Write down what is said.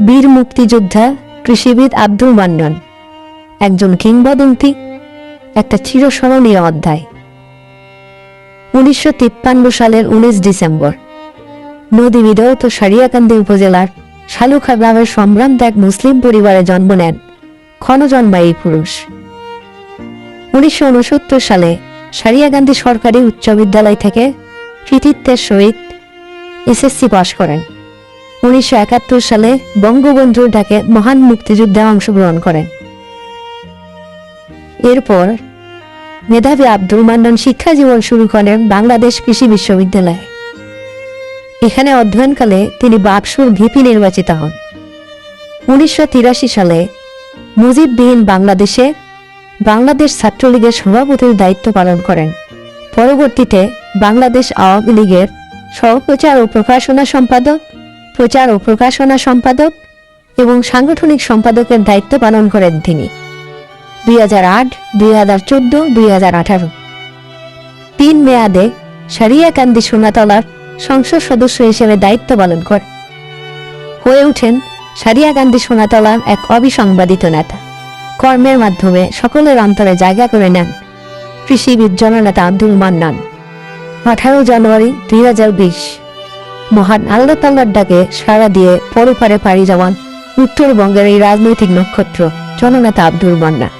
বীর মুক্তিযোদ্ধা কৃষিবিদ আব্দুল মান্নান একজন কিংবদন্তি, একটা চিরস্মরণীয় অধ্যায়। 1953 সালের 19 ডিসেম্বর নদী বিধৌত সারিয়াকান্দি উপজেলার শালুখা গ্রামের সম্ভ্রান্ত এক মুসলিম পরিবারে জন্ম নেন ক্ষণজন্মা এই পুরুষ। 1969 সালে সারিয়াকান্দি সরকারি উচ্চ বিদ্যালয় থেকে কৃতিত্বের সহিত এসএসসি পাশ করেন। 1971 সালে বঙ্গবন্ধুর ডাকে মহান মুক্তিযুদ্ধে অংশগ্রহণ করেন। এরপর মেধাবী আব্দুল মান্নান শিক্ষা জীবন শুরু করেন বাংলাদেশ কৃষি বিশ্ববিদ্যালয়ে। এখানে অধ্যয়নকালে তিনি বাকসুর ভিপি নির্বাচিত হন। 1983 সালে মুজিববিহীন বাংলাদেশে বাংলাদেশ ছাত্রলীগের সভাপতির দায়িত্ব পালন করেন। পরবর্তীতে বাংলাদেশ আওয়ামী লীগের সহপ্রচার ও প্রকাশনা সম্পাদক, প্রচার ও প্রকাশনা সম্পাদক এবং সাংগঠনিক সম্পাদকের দায়িত্ব পালন করেন তিনি 2008, 2014, 2018। 3 মেয়াদে সারিয়াকান্দি সোনাতলার সংসদ সদস্য হিসেবে দায়িত্ব পালন করেন। হয়ে ওঠেন সারিয়াকান্দি সোনাতলার এক অবিসংবাদিত নেতা। কর্মের মাধ্যমে সকলের অন্তরে জায়গা করে নেন কৃষিবিদ জননেতা আব্দুল মান্নান। 18 জানুয়ারি 2020 মহান আল্লাহ তাআলার ডাকে সাড়া দিয়ে পরপারে পাড়ি যাওয়ান উত্তরবঙ্গের এই রাজনৈতিক নক্ষত্র জননেতা আব্দুল মান্নান।